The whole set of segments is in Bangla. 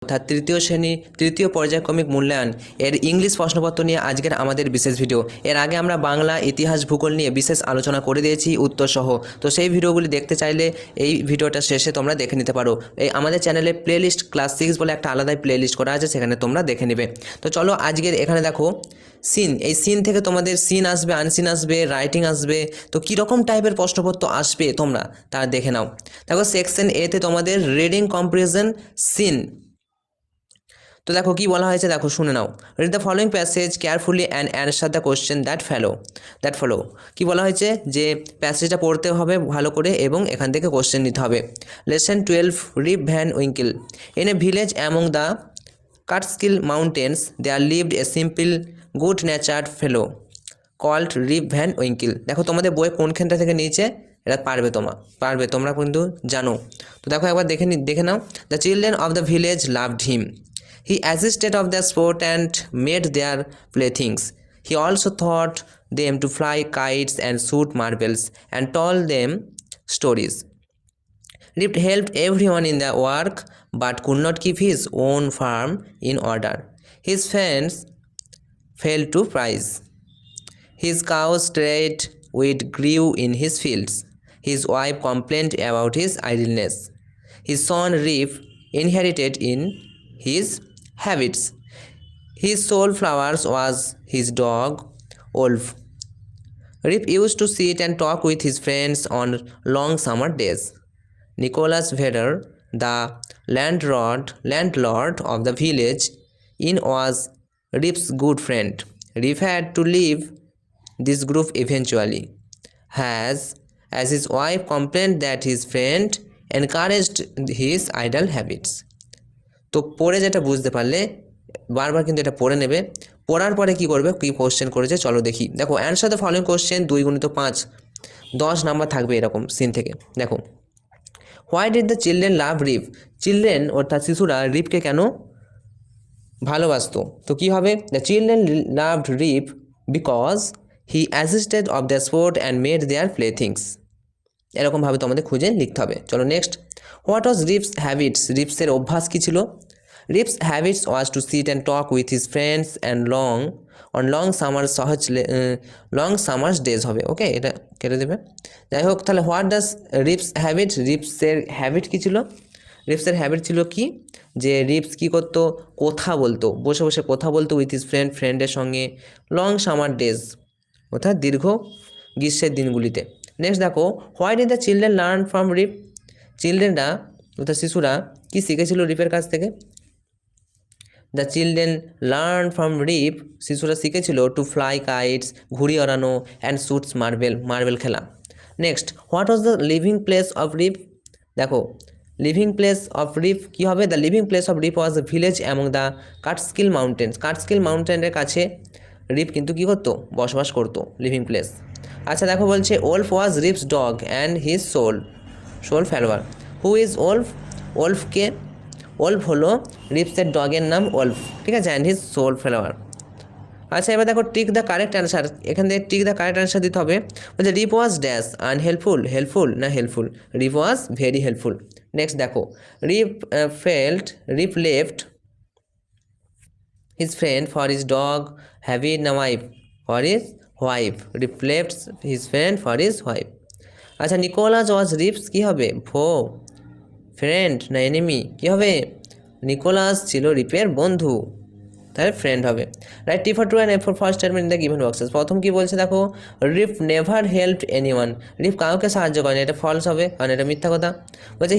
অর্থাৎ তৃতীয় শ্রেণী তৃতীয় পর্যায়ক্রমিক মূল্যায়ন এর ইংলিশ প্রশ্নপত্র নিয়ে আজকের আমাদের বিশেষ ভিডিও। এর আগে আমরা বাংলা, ইতিহাস, ভূগোল নিয়ে বিশেষ আলোচনা করে দিয়েছি উত্তর সহ। তো সেই ভিডিওগুলি দেখতে চাইলে এই ভিডিওটা শেষে তোমরা দেখে নিতে পারো। এই আমাদের চ্যানেলে প্লেলিস্ট ক্লাস 6 বলে একটা আলাদাই প্লেলিস্ট করা আছে, সেখানে তোমরা দেখে নেবে। তো চলো আজকের এখানে দেখো সিন, এই সিন থেকে তোমাদের সিন আসবে, আনসিন আসবে, রাইটিং আসবে। তো কীরকম টাইপের প্রশ্নপত্র আসবে তোমরা তা দেখে নাও। দেখো সেকশন এতে তোমাদের রিডিং কম্প্রিহেনশন সিন। তো দেখো কি বলা হয়েছে, দেখো শুনে নাও। Read the following passage carefully and answer the question that follow. কি বলা হয়েছে যে প্যাসেজটা পড়তে হবে ভালো করে এবং এখান থেকে কোশ্চেন নিতে হবে। Lesson 12, Rip Van Winkle. In a village among the Catskill mountains there lived a simple good natured fellow called Rip Van Winkle. দেখো তোমাদের বই কোনখানটা থেকে নিয়েছে, এটা পারবে তোমরা কিন্তু জানো। তো দেখো একবার দেখে নাও। The children of the village loved him. He assisted of their sport and made their playthings. He also taught them to fly kites and shoot marbles and told them stories. Rip helped everyone in their work but could not keep his own farm in order. His friends failed to prize. His cows strayed weed grew in his fields. His wife complained about his idleness. His son Rip inherited in his habits. His sole flowers was his dog Wolf. Rip used to sit and talk with his friends on long summer days. Nicholas Vedder, the landlord of the village inn, was Rip's good friend. Rip had to leave this group eventually, as his wife complained that his friend encouraged his idle habits. তো পড়ে যেটা বুঝতে পারলে বারবার কিন্তু এটা পড়ে নেবে। পড়ার পরে কি করবে, কি কোশ্চেন করেছে চলো দেখি। দেখো answer the following question 2 × 5, 10 number থাকবে এরকম সিন থেকে। দেখো why did the children love Rip. Children অর্থাৎ শিশুরা রিপকে কেন ভালোবাসতো। তো কী হবে, the children loved Rip because he assisted of the sport and made their play things. এরকমভাবে তোমাদের খুঁজে লিখতে হবে। চলো next. What was Rip's habits. রিপসের অভ্যাস কী ছিল। Rip's habits was to sit and talk with his friends and long summers days হবে। ওকে, এটা কেটে দেবে। যাই হোক, তাহলে হোয়াট ডাজ রিপস হ্যাবিট। রিপসের হ্যাবিট কী ছিল। রিপসের হ্যাবিট ছিল কি, যে রিপস কী করতো, কথা বলতো, বসে বসে কথা বলতো উইথ হিজ ফ্রেন্ডের সঙ্গে। লং সামার ডেজ অর্থাৎ দীর্ঘ গ্রীষ্মের দিনগুলিতে। নেক্সট দেখো, why did the children learn from Rip. চিলড্রেনরা অর্থাৎ শিশুরা কী শিখেছিল রিপের কাছ থেকে। The children learn from Rip, শিশুরা শিখেছিল টু ফ্লাই কাইটস, ঘুড়ি ওড়ানো, অ্যান্ড শুটস মার্বেল খেলা। Next, what was the living place of Rip. দেখো লিভিং প্লেস অফ রিপ কী হবে, the living place of Rip was the village among the Catskill mountains. Catskill মাউন্টেনের কাছে রিপ কিন্তু কী করতো, বসবাস করতো, লিভিং প্লেস। আচ্ছা দেখো বলছে, Wolf was Rip's dog and his sole follower. Who is Wolf. ওলফকে, ওলফ হলো রিপসের ডগের নাম ওলফ, ঠিক আছে, অ্যান্ড হিজ সোল ফেলোয়ার। আচ্ছা এবার দেখো টিক দ্য কারেক্ট অ্যান্সার। এখান থেকে টিক দ্য কারেক্ট অ্যান্সার দিতে হবে। বলছে Rip was dash unhelpful, helpful না helpful. Rip was very helpful. Next দেখো, Rip left his friend for his dog having a wife for his wife. Rip left his friend for his wife. আচ্ছা নিকোলাস ওয়াজ রিপস কী হবে, ফ্রেন্ড না এনিমি, কী হবে, নিকোলাস ছিল রিপের বন্ধু, তাহলে ফ্রেন্ড হবে। Write T for true and F for first statement in the given boxes. প্রথম কী বলছে দেখো, রিপ নেভার হেল্পড এনিওয়ান। রিপ কাউকে সাহায্য করেনি, এটা ফলস হবে কারণ এটা মিথ্যা কথা। বলছে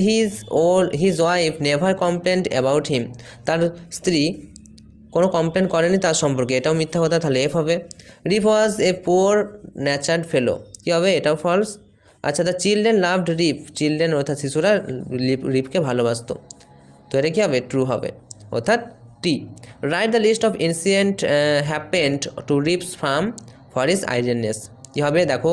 his wife never complained about him, তার স্ত্রী কোনো কমপ্লেন করেনি তার সম্পর্কে, এটাও মিথ্যা কথা, তাহলে এফ হবে। রিপ ওয়াজ এ পোর ন্যাচার্ড ফেলো, কী হবে, এটাও ফলস। আচ্ছা the children loved Rip, children অর্থাৎ শিশুরা রিপকে ভালোবাসতো, তো এটা কী হবে, ট্রু হবে, অর্থাৎ T. Write the list of incident happened to Rip's farm for his idleness. কী হবে দেখো,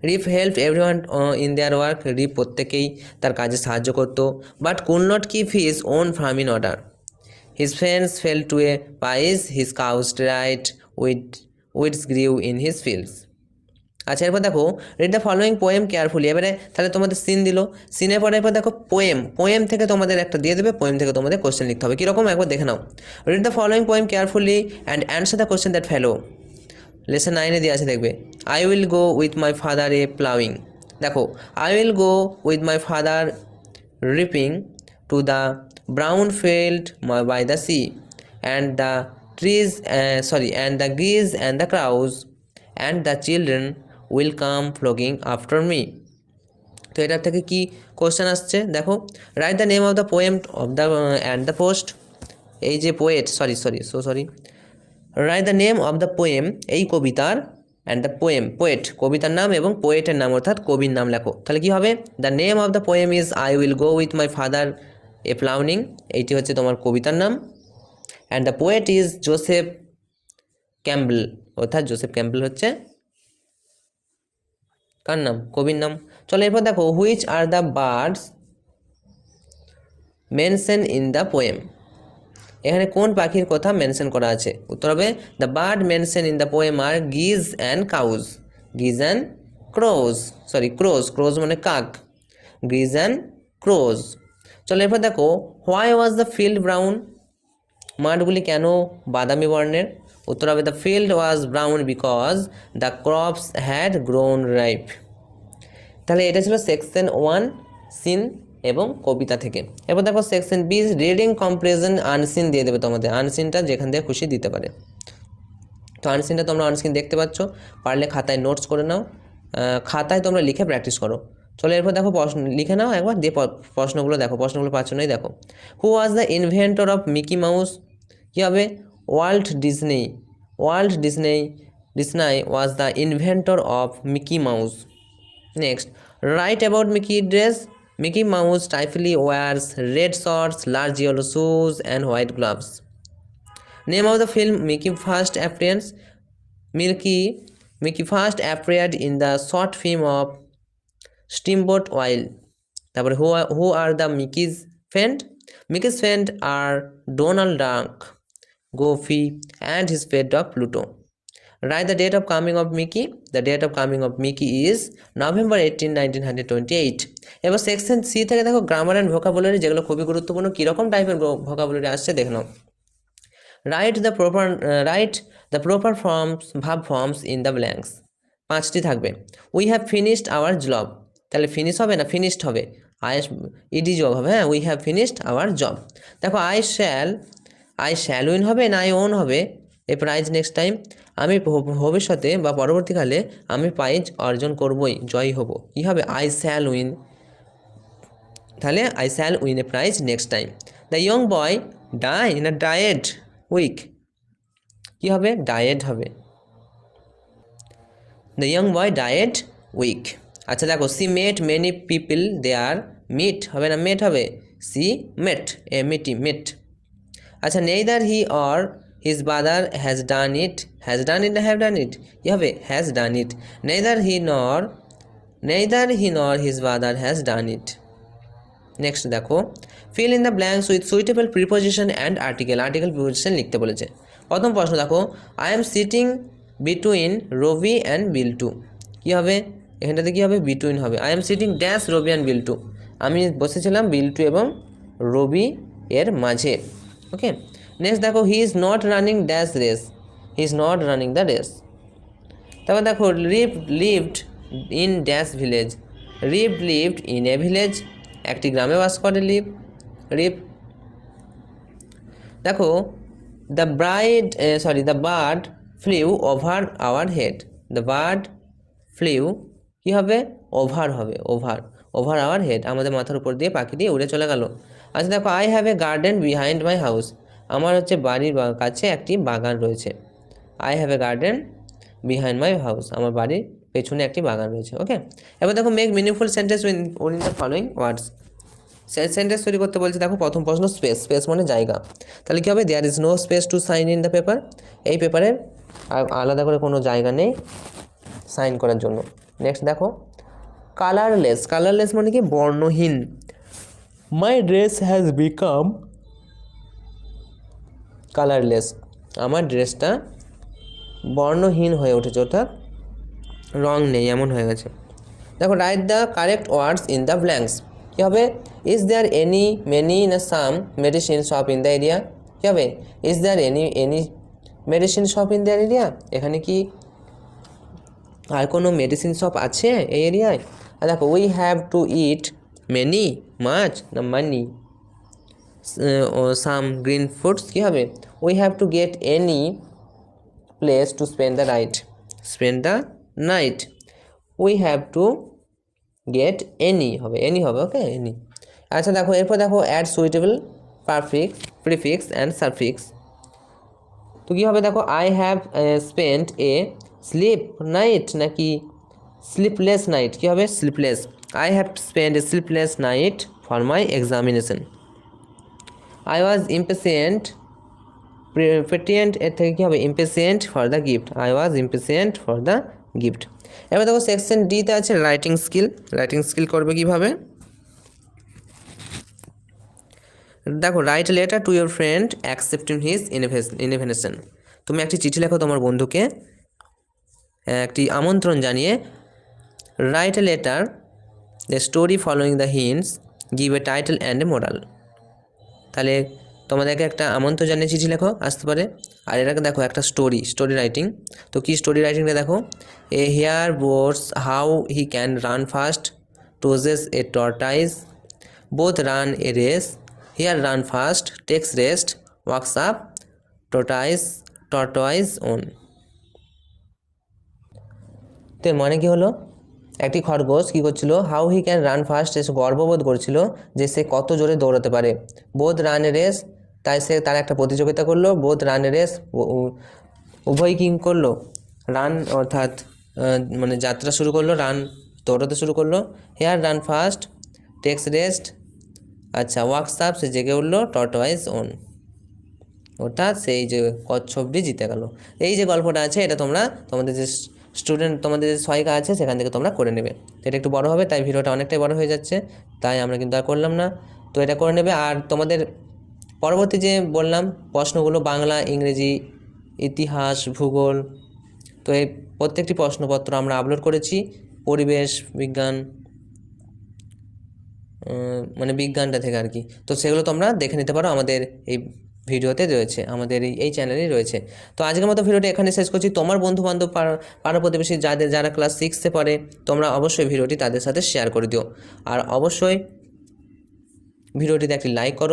Rip help everyone in their work. Rip প্রত্যেকেই তার কাজে সাহায্য করতো, but could not keep his own farm in order. His friends fell to a pies, his cows dried, weeds grew in his fields. আচ্ছা এরপর দেখো read the following poem carefully. এবারে তাহলে তোমাদের সিন দিল, সিনের পরে এরপর দেখো পোয়েম, পোয়েম থেকে তোমাদের একটা দিয়ে দেবে, পোয়েম থেকে তোমাদের কোশ্চেন লিখতে হবে। কীরকম একবার দেখে নাও। Read the following poem carefully and answer the question that follow. Lesson 9-এ দেওয়া আছে দেখবে, I will go with my father a ploughing. দেখো I will go with my father reaping to the brown field by the sea and the trees and the geese and the crows and the children will come flocking after me. তো এটার থেকে কি কোশ্চেন আসছে দেখো, write the name of the poem of the and the post. এই যে poet sorry write the name of the poem, এই কবিতার, অ্যান্ড দ্য পোয়েম পোয়েট, কবিতার নাম এবং পোয়েটের নাম অর্থাৎ কবির নাম লেখো। তাহলে কী হবে, the name of the poem is I will go with my father a ploughing, এইটি হচ্ছে তোমার কবিতার নাম। And the poet is Joseph Campbell, অর্থাৎ জোসেফ ক্যাম্বেল হচ্ছে কার নাম, কবির নাম। চলো এরপর দেখো which are the birds mention in the poem. এখানে কোন পাখির কথা মেনশন করা আছে, উত্তর হবে the bird mention in the poem are geese and crows, geese and ক্রোজ মানে কাক, গিজ অ্যান্ড ক্রোজ। চলো এরপর দেখো why was the field brown, মাঠগুলি কেন বাদামি বর্ণের, উত্তর হবে the field was brown because the crops had grown ripe. তাহলে এটা ছিল সেকশন 1 সিন এবং কবিতা থেকে। এরপর দেখো section be reading comparison unseen দিয়ে দেবে তোমাদের, আনসিনটা যেখান থেকে খুশি দিতে পারে। তো আনসিনটা তোমরা অনস্ক্রিন দেখতে পাচ্ছ, পারলে খাতায় নোটস করে নাও, খাতায় তোমরা লিখে প্র্যাকটিস করো। চলো এরপর দেখো প্রশ্ন লিখে নাও একবার, দিয়ে প্রশ্নগুলো দেখো, প্রশ্নগুলো পাচ্ছ নাই দেখো। Who was the inventor of Mickey Mouse, কী হবে Walt Disney, Disney was the inventor of Mickey Mouse. Next write about Mickey dress, Mickey Mouse typically wears red shorts, large yellow shoes, and white gloves. Name of the film Mickey first appearance. Mickey first appeared in the short film of Steamboat Willie. তারপরে who are the Mickey's friend? Mickey's friend are Donald Duck, Goofy, and his pet dog Pluto. Write the date of coming of Mickey. The date of coming of Mickey is November 18, 1928. এবার সেকশন সি থেকে দেখো গ্রামার অ্যান্ড ভোকাবুলারি, যেগুলো খুবই গুরুত্বপূর্ণ। কীরকম টাইপের ভোকাবুলারি আসছে দেখে নাও। রাইট দ্য প্রপার ফর্মস, ভাব ফর্মস ইন দ্য ব্ল্যাঙ্কস, 5টি থাকবে। We have finished hour job, তাহলে ফিনিশ হবে না ফিনিশড হবে, ইডি জব হবে, হ্যাঁ we have finished hour job. দেখো আই শ্যাল উইন হবে না আই ওন হবে এ প্রাইজ নেক্সট টাইম, আমি ভবিষ্যতে বা পরবর্তীকালে আমি প্রাইজ অর্জন করবই, জয়ী হব, কী হবে আই শ্যাল উইন, তাহলে I shall win a prize next time. The young boy die in a died week, কী হবে ডায়েট হবে, the young boy died week. আচ্ছা দেখো she met many people there, meet হবে না মেট হবে, সি মেট মেট। আচ্ছা neither he or his brother has done it না হ্যাভ ডান ইট, কী হবে has done it, neither he nor his brother has done it. Next দেখো fill in the blanks with suitable preposition and article preposition লিখতে বলেছে। প্রথম প্রশ্ন দেখো I am sitting between Rabi and Biltu, কী হবে এখানটাতে কী হবে বিটুইন হবে, I am sitting dash Rabi and Biltu, আমি বসেছিলাম বিল্টু এবং রবি এর মাঝে। ওকে নেক্সট দেখো he is not running dash race, he is not running the race. তারপর দেখো lived in dash village, lived in a village, একটি গ্রামে বাস করে রিপ। দেখো the bird flew over our head, the bird flew কী হবে ওভার আওয়ার হেড, আমাদের মাথার উপর দিয়ে পাখিটি উড়ে চলে গেল। আচ্ছা দেখো I have a garden behind my house, আমার হচ্ছে বাড়ির কাছে একটি বাগান রয়েছে, I have a garden behind my house, আমার বাড়ির পেছনে একটি বাগান রয়েছে। ওকে এবার দেখো make meaningful sentence win the following words, sentence তৈরি করতে বলছে। দেখো প্রথম প্রশ্ন স্পেস মানে জায়গা, তাহলে কী হবে there is no space to sign in the paper, এই পেপারের আলাদা করে কোনো জায়গা নেই সাইন করার জন্য। নেক্সট দেখো কালারলেস মানে কি বর্ণহীন, my dress has become colourless, আমার ড্রেসটা বর্ণহীন হয়ে উঠেছে, অর্থাৎ রং নেই এমন হয়ে গেছে। দেখো write the correct words in the blanks. কী হবে? ইজ দেয়ার এনি মেনি না some medicine shop in the area? কী হবে? Is there any medicine shop in the area? এখানে কি আর কোনো মেডিসিন শপ আছে এই এরিয়ায়? আর দেখো we have to eat many much না মানি সাম গ্রিন ফুডস? কী হবে? We have to get any place to spend the night. We have to get any হবে, ওকে, এনি। আচ্ছা দেখো এরপর দেখো add suitable prefix and suffix. তো কী হবে? দেখো I have spent a sleep night নাকি স্লিপলেস নাইট? কী হবে? Sleepless. I have spent a sleepless night for my examination. I was impatient পেটিয়েন্ট, এর থেকে কী হবে? Impatient for the gift. I was impatient for the gift. এবার দেখো সেকশন ডিতে আছে রাইটিং স্কিল করবে কীভাবে? দেখো right letter to your friend accepting his invitation. তুমি একটি চিঠি লেখো তোমার বন্ধুকে একটি আমন্ত্রণ জানিয়ে। Write a letter the story following the hints, give a title and a moral. তাহলে তোমাদেরকে একটা আমন্ত্রণ জানিয়ে চিঠি লেখো আসতে পারে। আর এটাকে দেখো একটা স্টোরি রাইটিং। তো কি স্টোরি রাইটিংটা দেখো? A hare boasts how he can run fast teases a tortoise, both run a race, hare run fast takes rest, wakes up tortoise won. তো মানে কি হলো? একটি খরগোশ কী করছিল? How he can run fast, সে গর্ববোধ করছিল যে সে কত জোরে দৌড়াতে পারে। বোথ রান এ রেস, তাই সে তার একটা প্রতিযোগিতা করলো। বোথ রান এ রেস, উভয় কী করলো? রান অর্থাৎ মানে যাত্রা শুরু করলো, রান দৌড়াতে শুরু করলো। Hare run fast takes rest, আচ্ছা ওয়ার্কস আপ, সে জেগে উঠলো। টর্টয়েজ ওন, অর্থাৎ সেই যে কচ্ছপটি জিতে গেল। এই যে গল্পটা আছে এটা তোমরা তোমাদের যে তোমাদের যে সহায়িকা আছে সেখান থেকে তোমরা করে নেবে। তো এটা একটু বড় হবে, তাই ভিডিওটা অনেকটাই বড় হয়ে যাচ্ছে, তাই আমরা কিন্তু আর করলাম না। তো এটা করে নেবে। আর তোমাদের পরবর্তী যে বললাম প্রশ্নগুলো বাংলা, ইংরেজি, ইতিহাস, ভূগোল, তো এই প্রত্যেকটি প্রশ্নপত্র আমরা আপলোড করেছি। পরিবেশ বিজ্ঞান মানে বিজ্ঞানটা থেকে আর কি। তো সেগুলো তোমরা দেখে নিতে পারো, আমাদের এই ভিডিওতে রয়েছে, আমাদের এই চ্যানেলেই রয়েছে। তো আজকের মতো ভিডিওটা এখানে শেষ করছি। তোমার বন্ধুবান্ধব পাড়া প্রতিবেশী যারা ক্লাস 6-এ পড়ে, তোমরা অবশ্যই ভিডিওটি তাদের সাথে শেয়ার করে দিও। আর অবশ্যই ভিডিওটিতে একটি লাইক করো।